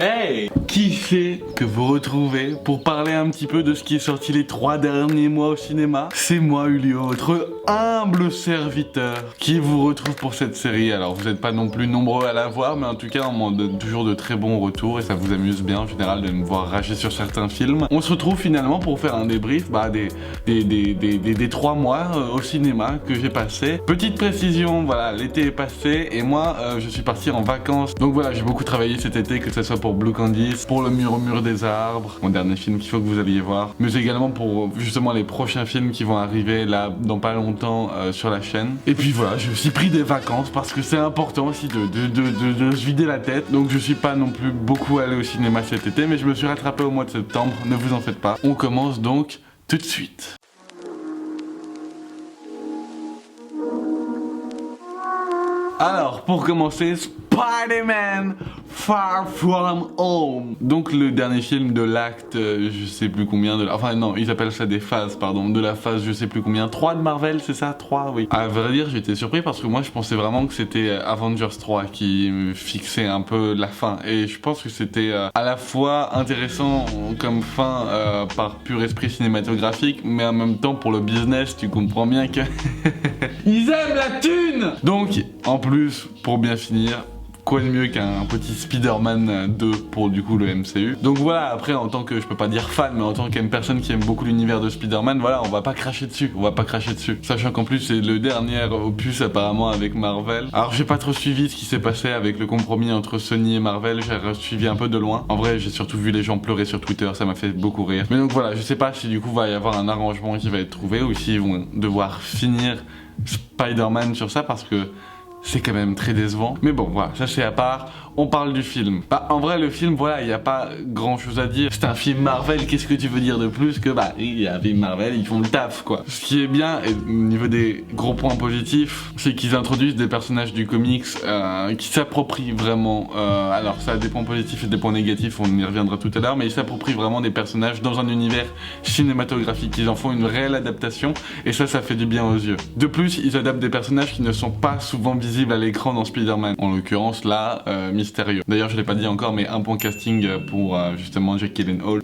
Hey! Qui c'est que vous retrouvez pour parler un petit peu de ce qui est sorti les 3 derniers mois au cinéma? C'est moi, Ulio, votre humble serviteur, qui vous retrouve pour cette série. Alors, vous n'êtes pas non plus nombreux à la voir, mais en tout cas, on me donne toujours de très bons retours et ça vous amuse bien en général de me voir rager sur certains films. On se retrouve finalement pour faire un débrief des 3 mois au cinéma que j'ai passé. Petite précision, voilà, l'été est passé et moi, je suis parti en vacances. Donc voilà, j'ai beaucoup travaillé cet été, que ce soit pour Blue Candice, pour le mur des arbres, mon dernier film qu'il faut que vous alliez voir, mais également pour justement les prochains films qui vont arriver là dans pas longtemps sur la chaîne. Et puis voilà, je me suis pris des vacances parce que c'est important aussi de se vider la tête. Donc je suis pas non plus beaucoup allé au cinéma cet été, mais je me suis rattrapé au mois de septembre, ne vous en faites pas. On commence donc tout de suite. Alors, pour commencer, Spider-Man Far From Home. Donc le dernier film de l'acte, je sais plus combien de la... Enfin non, ils appellent ça des phases, pardon. De la phase, je sais plus combien. 3 de Marvel, c'est ça? 3, oui. À vrai dire, j'étais surpris parce que moi, je pensais vraiment que c'était Avengers 3 qui me fixait un peu la fin. Et je pense que c'était à la fois intéressant comme fin par pur esprit cinématographique, mais en même temps, pour le business, tu comprends bien que... Ils aiment la thune! Donc, en plus, pour bien finir... Quoi de mieux qu'un petit Spider-Man 2 pour du coup le MCU. Donc voilà, après en tant que, je peux pas dire fan, mais en tant qu'une personne qui aime beaucoup l'univers de Spider-Man, voilà, on va pas cracher dessus, Sachant qu'en plus c'est le dernier opus apparemment avec Marvel. Alors j'ai pas trop suivi ce qui s'est passé avec le compromis entre Sony et Marvel, j'ai suivi un peu de loin. En vrai j'ai surtout vu les gens pleurer sur Twitter, ça m'a fait beaucoup rire. Mais donc voilà, je sais pas si du coup va y avoir un arrangement qui va être trouvé ou s'ils vont devoir finir Spider-Man sur ça parce que c'est quand même très décevant. Mais bon, voilà, ça c'est à part. On parle du film. Bah, en vrai, le film, voilà, il n'y a pas grand chose à dire. C'est un film Marvel, qu'est-ce que tu veux dire de plus que, bah, il y a un film Marvel, ils font le taf, quoi. Ce qui est bien, et au niveau des gros points positifs, c'est qu'ils introduisent des personnages du comics qui s'approprient vraiment. Alors, ça a des points positifs et des points négatifs, on y reviendra tout à l'heure, mais ils s'approprient vraiment des personnages dans un univers cinématographique. Ils en font une réelle adaptation, et ça fait du bien aux yeux. De plus, ils adaptent des personnages qui ne sont pas souvent visibles à l'écran dans Spider-Man. En l'occurrence, là, Mysterio. D'ailleurs, je l'ai pas dit encore, mais un point casting pour justement Jake Gyllenhaal.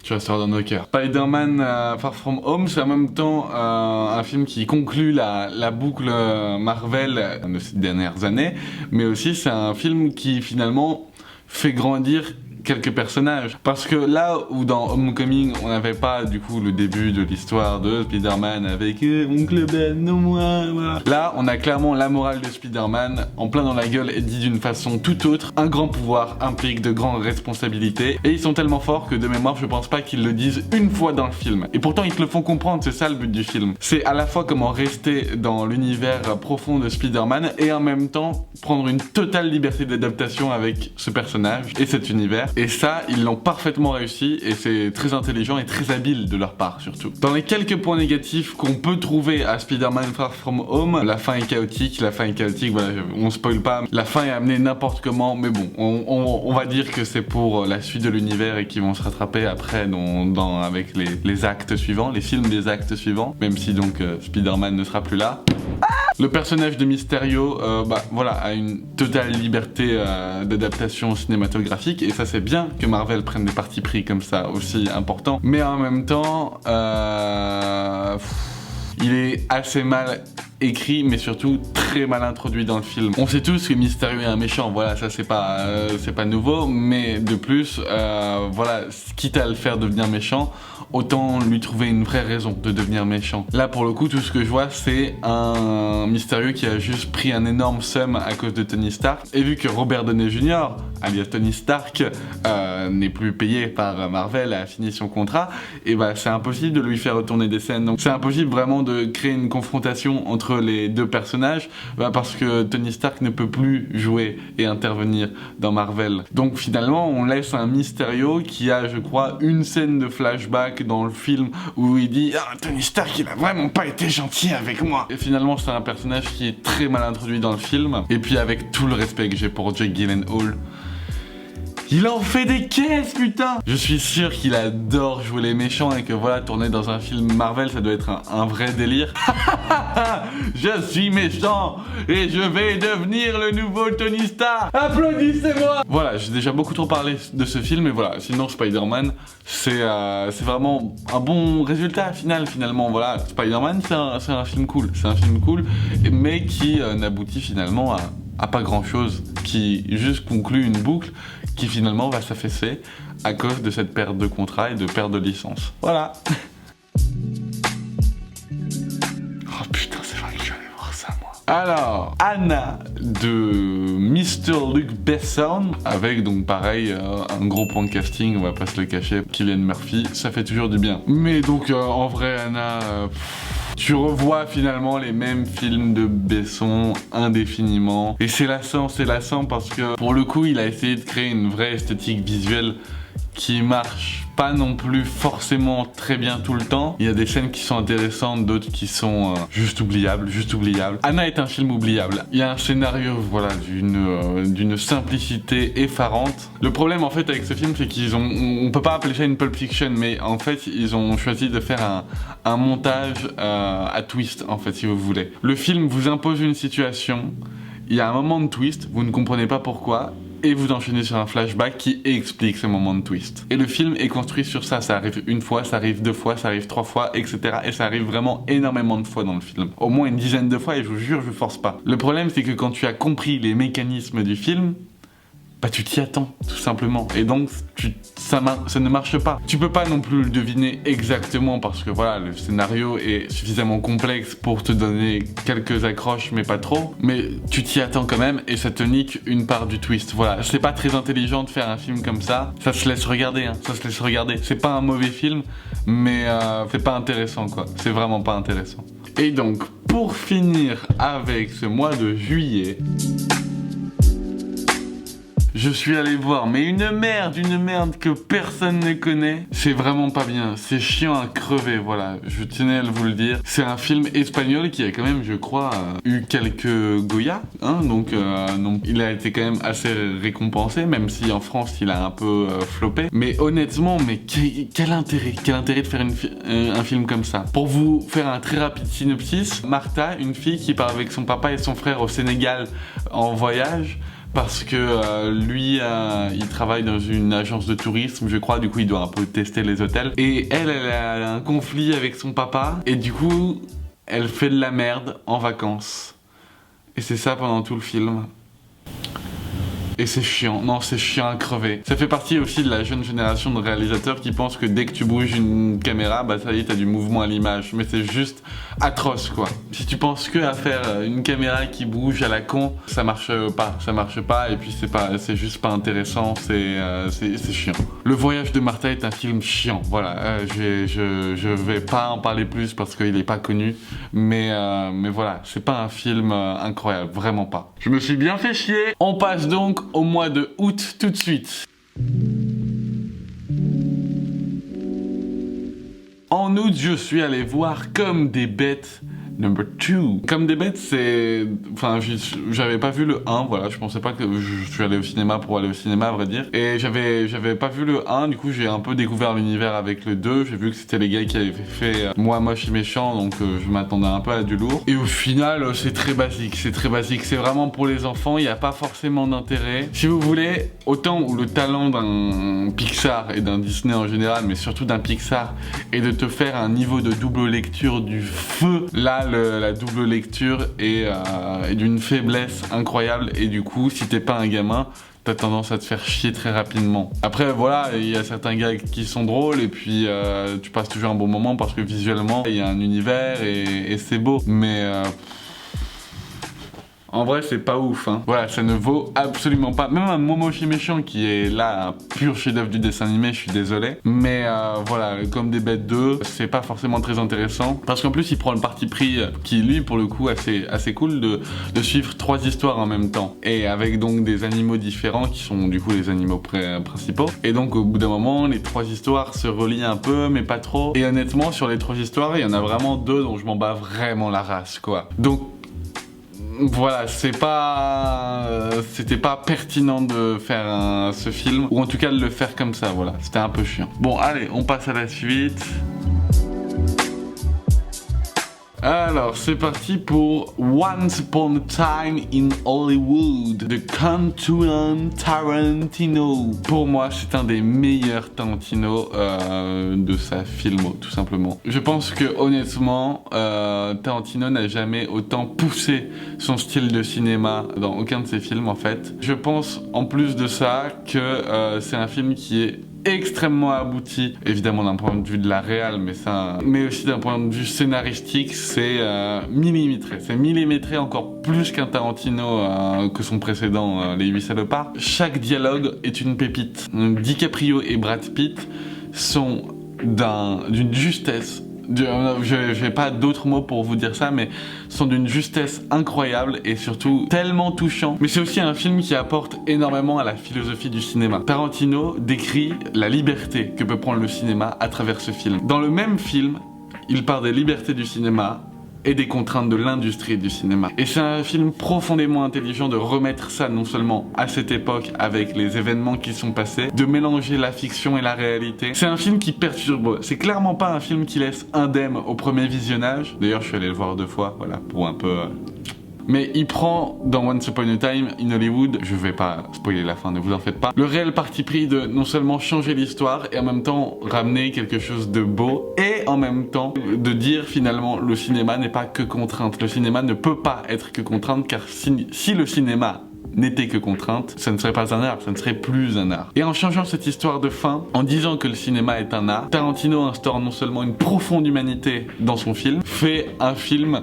Tu resteras dans nos cœurs. Spider-Man Far From Home, c'est en même temps un film qui conclut la boucle Marvel de ces dernières années, mais aussi c'est un film qui finalement fait grandir quelques personnages. Parce que là où dans Homecoming on n'avait pas du coup le début de l'histoire de Spider-Man avec Oncle Ben, non moi, voilà. Là on a clairement la morale de Spider-Man en plein dans la gueule et dit d'une façon tout autre. Un grand pouvoir implique de grandes responsabilités et ils sont tellement forts que de mémoire je pense pas qu'ils le disent une fois dans le film. Et pourtant ils te le font comprendre, c'est ça le but du film. C'est à la fois comment rester dans l'univers profond de Spider-Man et en même temps prendre une totale liberté d'adaptation avec ce personnage et cet univers. Et ça, ils l'ont parfaitement réussi et c'est très intelligent et très habile de leur part surtout. Dans les quelques points négatifs qu'on peut trouver à Spider-Man Far From Home, la fin est chaotique, voilà, on spoil pas, la fin est amenée n'importe comment, mais bon, on va dire que c'est pour la suite de l'univers et qu'ils vont se rattraper après avec les actes suivants, les films des actes suivants, même si donc Spider-Man ne sera plus là. Le personnage de Mysterio, voilà, a une totale liberté d'adaptation cinématographique et ça c'est bien que Marvel prenne des partis pris comme ça aussi importants. Mais en même temps, il est assez mal écrit mais surtout très mal introduit dans le film. On sait tous que Mysterio est un méchant, voilà, ça c'est pas nouveau, mais de plus, voilà, quitte à le faire devenir méchant, autant lui trouver une vraie raison de devenir méchant. Là pour le coup, tout ce que je vois c'est un Mysterio qui a juste pris un énorme seum à cause de Tony Stark, et vu que Robert Downey Jr., alias Tony Stark, n'est plus payé par Marvel, a fini son contrat, et bah c'est impossible de lui faire retourner des scènes. Donc c'est impossible vraiment de créer une confrontation entre les deux personnages, parce que Tony Stark ne peut plus jouer et intervenir dans Marvel. Donc finalement on laisse un Mysterio qui a, je crois, une scène de flashback dans le film où il dit « Ah, Tony Stark il a vraiment pas été gentil avec moi !» Et finalement c'est un personnage qui est très mal introduit dans le film. Et puis avec tout le respect que j'ai pour Jake Gyllenhaal, Il en fait des caisses, putain. Je suis sûr qu'il adore jouer les méchants et que voilà, tourner dans un film Marvel, ça doit être un vrai délire. Je suis méchant et je vais devenir le nouveau Tony Stark. Applaudissez-moi. Voilà, j'ai déjà beaucoup trop parlé de ce film, et voilà, sinon Spider-Man, c'est vraiment un bon résultat final, finalement. Voilà, Spider-Man, c'est un film cool, mais qui n'aboutit finalement à pas grand-chose, qui juste conclut une boucle qui finalement va s'affaisser à cause de cette perte de contrat et de perte de licence. Voilà. Oh putain, c'est vrai que je vais aller voir ça, moi. Alors, Anna de Mr. Luc Besson, avec donc pareil un gros point de casting, on va pas se le cacher, Cillian Murphy, ça fait toujours du bien. Mais donc en vrai, Anna, tu revois finalement les mêmes films de Besson indéfiniment. Et c'est lassant parce que pour le coup, il a essayé de créer une vraie esthétique visuelle qui marche pas non plus forcément très bien tout le temps. Il y a des scènes qui sont intéressantes, d'autres qui sont juste oubliables. Anna est un film oubliable. Il y a un scénario, voilà, d'une simplicité effarante. Le problème en fait avec ce film, c'est on peut pas appeler ça une Pulp Fiction, mais en fait ils ont choisi de faire un montage à twist, en fait, si vous voulez. Le film vous impose une situation, il y a un moment de twist, vous ne comprenez pas pourquoi, et vous enchaînez sur un flashback qui explique ce moment de twist. Et le film est construit sur ça, ça arrive une fois, ça arrive deux fois, ça arrive trois fois, etc. Et ça arrive vraiment énormément de fois dans le film. Au moins une dizaine de fois, et je vous jure, je force pas. Le problème, c'est que quand tu as compris les mécanismes du film, bah tu t'y attends, tout simplement. Et donc, ça ne marche pas. Tu peux pas non plus le deviner exactement parce que voilà, le scénario est suffisamment complexe pour te donner quelques accroches, mais pas trop. Mais tu t'y attends quand même et ça te nique une part du twist. Voilà, c'est pas très intelligent de faire un film comme ça. Ça se laisse regarder, hein. Ça se laisse regarder. C'est pas un mauvais film, mais c'est pas intéressant, quoi. C'est vraiment pas intéressant. Et donc, pour finir avec ce mois de juillet, je suis allé voir, mais une merde que personne ne connaît. C'est vraiment pas bien, c'est chiant à crever, voilà, je tenais à vous le dire. C'est un film espagnol qui a quand même, je crois, eu quelques Goya, hein, donc il a été quand même assez récompensé, même si en France il a un peu floppé. Mais honnêtement, mais quel intérêt de faire un film comme ça. Pour vous faire un très rapide synopsis, Martha, une fille qui part avec son papa et son frère au Sénégal en voyage, parce que lui, il travaille dans une agence de tourisme, je crois, du coup il doit un peu tester les hôtels. Et elle a un conflit avec son papa, et du coup, elle fait de la merde en vacances. Et c'est ça pendant tout le film. Et c'est chiant, non, c'est chiant à crever. Ça fait partie aussi de la jeune génération de réalisateurs qui pensent que dès que tu bouges une caméra, bah ça y est, t'as du mouvement à l'image. Mais c'est juste atroce, quoi. Si tu penses que à faire une caméra qui bouge à la con, ça marche pas, et puis c'est juste pas intéressant, c'est chiant. Le voyage de Martha est un film chiant, voilà. Je vais pas en parler plus parce qu'il est pas connu, mais voilà, c'est pas un film incroyable, vraiment pas. Je me suis bien fait chier. On passe donc au mois de août tout de suite. En août, je suis allé voir Comme des bêtes Number 2. Comme des bêtes, c'est... Enfin, j'avais pas vu le 1, voilà, je pensais pas que... Je suis allé au cinéma pour aller au cinéma, à vrai dire. Et j'avais pas vu le 1, du coup j'ai un peu découvert l'univers avec le 2. J'ai vu que c'était les gars qui avaient fait Moi, moche et méchant, donc je m'attendais un peu à du lourd. Et au final, c'est très basique, c'est vraiment pour les enfants, il n'y a pas forcément d'intérêt. Si vous voulez, autant où le talent d'un Pixar et d'un Disney en général, mais surtout d'un Pixar, est de te faire un niveau de double lecture du feu, là, la double lecture est d'une faiblesse incroyable, et du coup si t'es pas un gamin, t'as tendance à te faire chier très rapidement. Après voilà, il y a certains gags qui sont drôles, et puis tu passes toujours un bon moment parce que visuellement il y a un univers et c'est beau, mais en vrai, c'est pas ouf, hein. Voilà, ça ne vaut absolument pas. Même un Momoshi méchant qui est là, un pur chef-d'œuvre du dessin animé, je suis désolé. Mais voilà, Comme des bêtes 2, c'est pas forcément très intéressant. Parce qu'en plus, il prend le parti pris qui, lui, pour le coup, assez cool de suivre 3 histoires en même temps. Et avec donc des animaux différents qui sont du coup les animaux principaux. Et donc, au bout d'un moment, les 3 histoires se relient un peu, mais pas trop. Et honnêtement, sur les 3 histoires, il y en a vraiment 2 dont je m'en bats vraiment la race, quoi. Donc, voilà, c'était pas pertinent de faire ce film, ou en tout cas de le faire comme ça, voilà, c'était un peu chiant. Bon, allez, on passe à la suite. Alors, c'est parti pour Once Upon a Time in Hollywood de Quentin Tarantino. Pour moi, c'est un des meilleurs Tarantino de sa filmo, tout simplement. Je pense que honnêtement, Tarantino n'a jamais autant poussé son style de cinéma dans aucun de ses films en fait. Je pense en plus de ça que c'est un film qui est extrêmement abouti, évidemment d'un point de vue de la réal, mais aussi d'un point de vue scénaristique, c'est millimétré. C'est millimétré encore plus qu'un Tarantino que son précédent, Les 8 salopards. Chaque dialogue est une pépite. DiCaprio et Brad Pitt sont d'une justesse. Je n'ai pas d'autres mots pour vous dire ça, mais sont d'une justesse incroyable et surtout tellement touchant. Mais c'est aussi un film qui apporte énormément à la philosophie du cinéma. Tarantino décrit la liberté que peut prendre le cinéma à travers ce film. Dans le même film, il parle des libertés du cinéma et des contraintes de l'industrie du cinéma. Et c'est un film profondément intelligent de remettre ça non seulement à cette époque avec les événements qui sont passés, de mélanger la fiction et la réalité. C'est un film qui perturbe, c'est clairement pas un film qui laisse indemne au premier visionnage. D'ailleurs je suis allé le voir 2 fois, voilà, pour un peu... Mais il prend, dans Once Upon a Time in Hollywood, je vais pas spoiler la fin, ne vous en faites pas, le réel parti pris de non seulement changer l'histoire et en même temps ramener quelque chose de beau et en même temps de dire finalement le cinéma n'est pas que contrainte. Le cinéma ne peut pas être que contrainte car si le cinéma n'était que contrainte, ça ne serait pas un art, ça ne serait plus un art. Et en changeant cette histoire de fin, en disant que le cinéma est un art, Tarantino instaure non seulement une profonde humanité dans son film, fait un film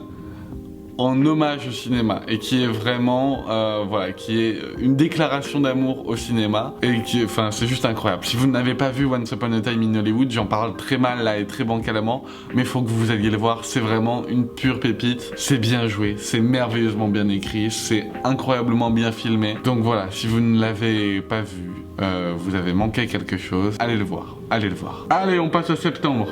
en hommage au cinéma et qui est vraiment voilà, qui est une déclaration d'amour au cinéma et qui, enfin, c'est juste incroyable. Si vous n'avez pas vu Once Upon a Time in Hollywood, j'en parle très mal là et très bancalement, mais il faut que vous alliez le voir, c'est vraiment une pure pépite. C'est bien joué, c'est merveilleusement bien écrit, c'est incroyablement bien filmé. Donc voilà, si vous ne l'avez pas vu, vous avez manqué quelque chose, allez le voir, allez le voir. Allez, on passe à septembre.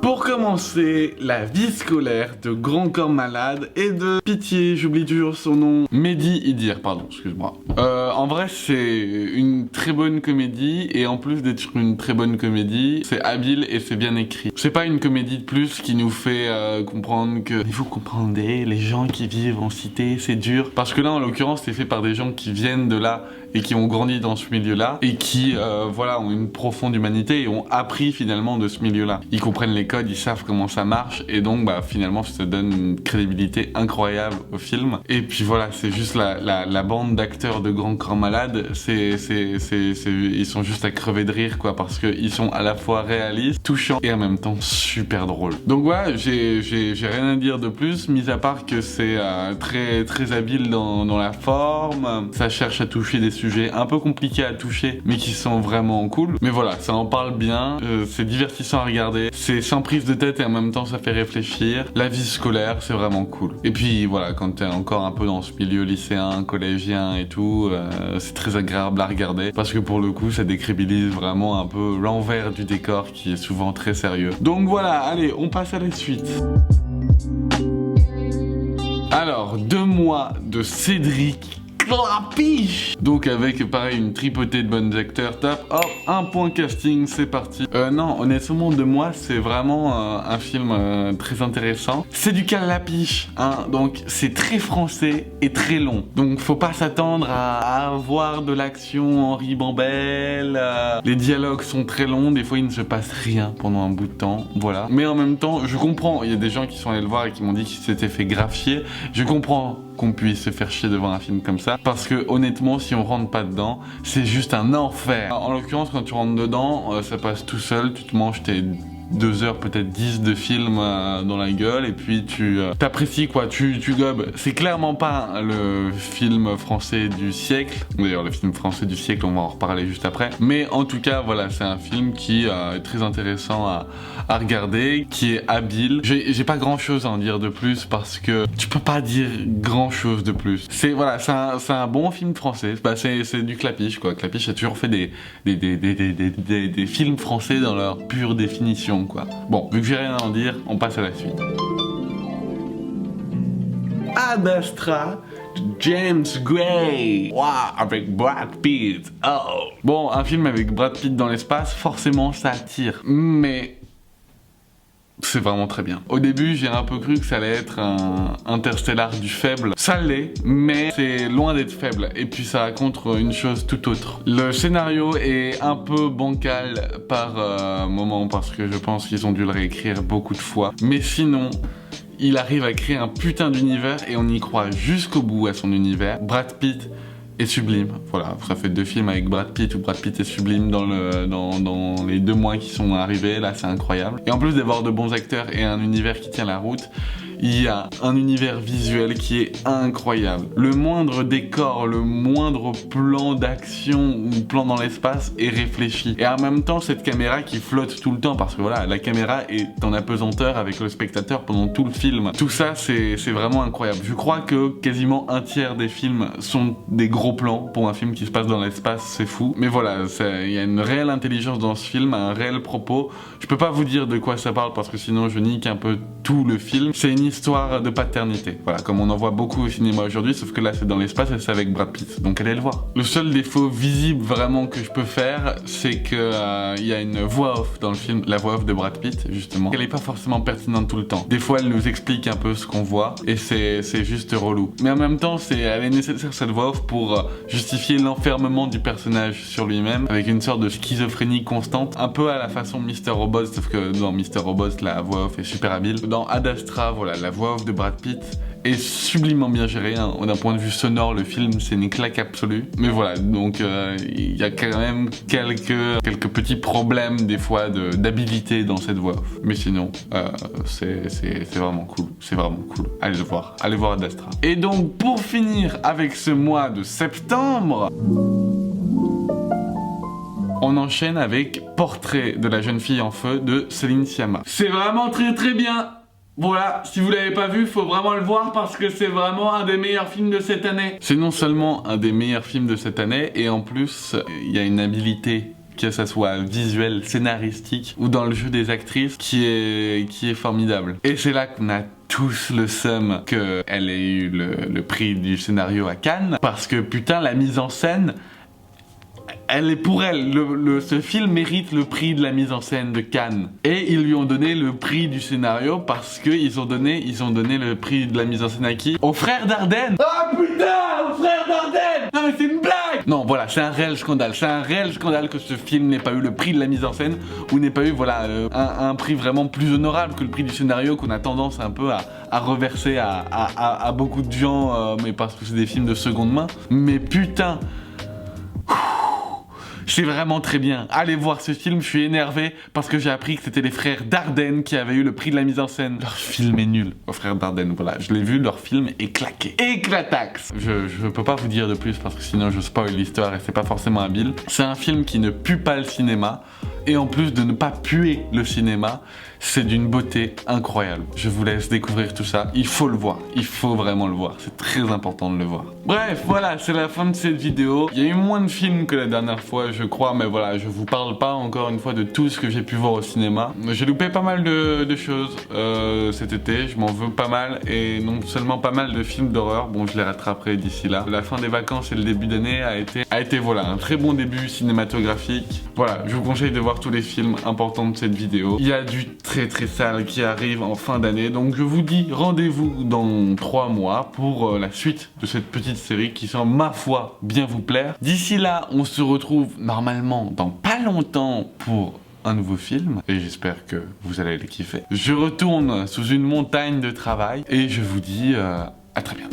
Pour commencer, la vie scolaire de Grand Corps Malade et de Pitié, j'oublie toujours son nom, Mehdi Idir, pardon, excuse-moi. En vrai, c'est une très bonne comédie et en plus d'être une très bonne comédie, c'est habile et c'est bien écrit. C'est pas une comédie de plus qui nous fait comprendre que vous comprenez, les gens qui vivent en cité, c'est dur. Parce que là, en l'occurrence, c'est fait par des gens qui viennent de là et qui ont grandi dans ce milieu-là et qui, voilà, ont une profonde humanité et ont appris finalement de ce milieu-là. Ils comprennent les codes, ils savent comment ça marche et donc, bah, finalement, ça donne une crédibilité incroyable au film. Et puis voilà, c'est juste la bande d'acteurs de Grand Corps Malade, ils sont juste à crever de rire, quoi, parce qu'ils sont à la fois réalistes, touchants et en même temps super drôles. Donc voilà, j'ai rien à dire de plus, mis à part que c'est très, très habile dans la forme, ça cherche à toucher des sujets un peu compliqués à toucher, mais qui sont vraiment cool. Mais voilà, ça en parle bien, c'est divertissant à regarder, c'est sans prise de tête et en même temps ça fait réfléchir. La vie scolaire, c'est vraiment cool. Et puis voilà, quand t'es encore un peu dans ce milieu lycéen, collégien et tout, c'est très agréable à regarder parce que pour le coup, ça décrédibilise vraiment un peu l'envers du décor qui est souvent très sérieux. Donc voilà, allez, on passe à la suite. Alors, 2 mois de Cédric Clapiche. Donc avec pareil une tripotée de bonnes acteurs, top, hop, 1 point casting, c'est parti. Non, honnêtement, 2 mois, c'est vraiment un film très intéressant. C'est du Clapiche, hein, donc c'est très français et très long. Donc faut pas s'attendre à avoir de l'action en ribambelle. Les dialogues sont très longs, des fois il ne se passe rien pendant un bout de temps, voilà. Mais en même temps, je comprends, il y a des gens qui sont allés le voir et qui m'ont dit qu'ils s'étaient fait grave chier. Je comprends qu'on puisse se faire chier devant un film comme ça, parce que honnêtement, si on rentre pas dedans, c'est juste un enfer. En l'occurrence, quand tu rentres dedans, ça passe tout seul, tu te manges tes 2 heures, peut-être 10 de film dans la gueule, et puis tu t'apprécies, quoi, tu gobes. C'est clairement pas le film français du siècle, d'ailleurs le film français du siècle, on va en reparler juste après, mais en tout cas, voilà, c'est un film qui est très intéressant à regarder, qui est habile. J'ai pas grand chose à en dire de plus, parce que tu peux pas dire grand chose de plus. C'est, voilà, c'est un bon film français, bah, c'est du Clapiche, quoi. Clapiche a toujours fait des films français dans leur pure définition. finition quoi. Bon, vu que j'ai rien à en dire, on passe à la suite. Ad Astra, James Gray. Waouh, avec Brad Pitt. Oh. Bon, un film avec Brad Pitt dans l'espace, forcément ça attire. Mais c'est vraiment très bien. Au début, j'ai un peu cru que ça allait être un Interstellar du faible. Ça l'est, mais c'est loin d'être faible. Et puis ça raconte une chose tout autre. Le scénario est un peu bancal par moment parce que je pense qu'ils ont dû le réécrire beaucoup de fois. Mais sinon, il arrive à créer un putain d'univers et on y croit jusqu'au bout à son univers. Brad Pitt est sublime. Voilà, ça fait 2 films avec Brad Pitt où Brad Pitt est sublime dans les 2 mois qui sont arrivés. Là, c'est incroyable. Et en plus d'avoir de bons acteurs et un univers qui tient la route, il y a un univers visuel qui est incroyable. Le moindre décor, le moindre plan d'action ou plan dans l'espace est réfléchi. Et en même temps, cette caméra qui flotte tout le temps, parce que voilà, la caméra est en apesanteur avec le spectateur pendant tout le film. Tout ça, c'est vraiment incroyable. Je crois que quasiment un tiers des films sont des gros plans. Pour un film qui se passe dans l'espace, c'est fou. Mais voilà, il y a une réelle intelligence dans ce film, un réel propos. Je peux pas vous dire de quoi ça parle parce que sinon je nique un peu tout le film. C'est une histoire de paternité. Voilà, comme on en voit beaucoup au cinéma aujourd'hui, sauf que là c'est dans l'espace et c'est avec Brad Pitt. Donc allez le voir. Le seul défaut visible vraiment que je peux faire, c'est que y a une voix off dans le film, la voix off de Brad Pitt justement. Elle est pas forcément pertinente tout le temps. Des fois elle nous explique un peu ce qu'on voit et c'est juste relou. Mais en même temps, elle est nécessaire cette voix off pour justifier l'enfermement du personnage sur lui-même avec une sorte de schizophrénie constante, un peu à la façon Mr. Robot, sauf que dans Mr. Robot la voix off est super habile. Dans Ad Astra, voilà, la voix off de Brad Pitt est sublimement bien gérée, hein. D'un point de vue sonore, le film c'est une claque absolue. Mais voilà, donc il y a quand même quelques petits problèmes des fois d'habilité dans cette voix off. Mais sinon, c'est vraiment cool. C'est vraiment cool. Allez le voir. Allez voir Ad Astra. Et donc pour finir avec ce mois de septembre, on enchaîne avec Portrait de la jeune fille en feu de Céline Sciamma. C'est vraiment très très bien. Voilà, si vous l'avez pas vu, faut vraiment le voir parce que c'est vraiment un des meilleurs films de cette année. C'est non seulement un des meilleurs films de cette année, et en plus, il y a une habilité, que ça soit visuelle, scénaristique ou dans le jeu des actrices, qui est formidable. Et c'est là qu'on a tous le seum qu'elle ait eu le prix du scénario à Cannes, parce que putain, la mise en scène, elle est pour elle. Ce film mérite le prix de la mise en scène de Cannes. Et ils lui ont donné le prix du scénario parce qu'ils ont donné le prix de la mise en scène à qui? Aux frères Dardenne. Ah putain, aux frères Dardenne. Non mais c'est une blague. Non voilà, c'est un réel scandale. C'est un réel scandale que ce film n'ait pas eu le prix de la mise en scène ou n'ait pas eu voilà un prix vraiment plus honorable que le prix du scénario qu'on a tendance un peu à reverser à beaucoup de gens, mais parce que c'est des films de seconde main. Mais putain, c'est vraiment très bien. Allez voir ce film, je suis énervé parce que j'ai appris que c'était les frères Dardenne qui avaient eu le prix de la mise en scène. Leur film est nul, aux frères Dardenne, voilà. Je l'ai vu, leur film est claqué. Éclataxe. Je peux pas vous dire de plus parce que sinon je spoil l'histoire et c'est pas forcément habile. C'est un film qui ne pue pas le cinéma. Et en plus de ne pas puer le cinéma, c'est d'une beauté incroyable. Je vous laisse découvrir tout ça. Il faut le voir. Il faut vraiment le voir. C'est très important de le voir. Bref, voilà, c'est la fin de cette vidéo. Il y a eu moins de films que la dernière fois, je crois. Mais voilà, je vous parle pas encore une fois de tout ce que j'ai pu voir au cinéma. J'ai loupé pas mal de choses cet été. Je m'en veux pas mal. Et non seulement pas mal de films d'horreur. Bon, je les rattraperai d'ici là. La fin des vacances et le début d'année a été voilà, un très bon début cinématographique. Voilà, je vous conseille de voir tous les films importants de cette vidéo. Il y a du très très sale qui arrive en fin d'année, donc je vous dis rendez-vous dans 3 mois pour la suite de cette petite série qui semble, ma foi, bien vous plaire. D'ici là, on se retrouve normalement dans pas longtemps pour un nouveau film et j'espère que vous allez le kiffer. Je retourne sous une montagne de travail et je vous dis à très bientôt.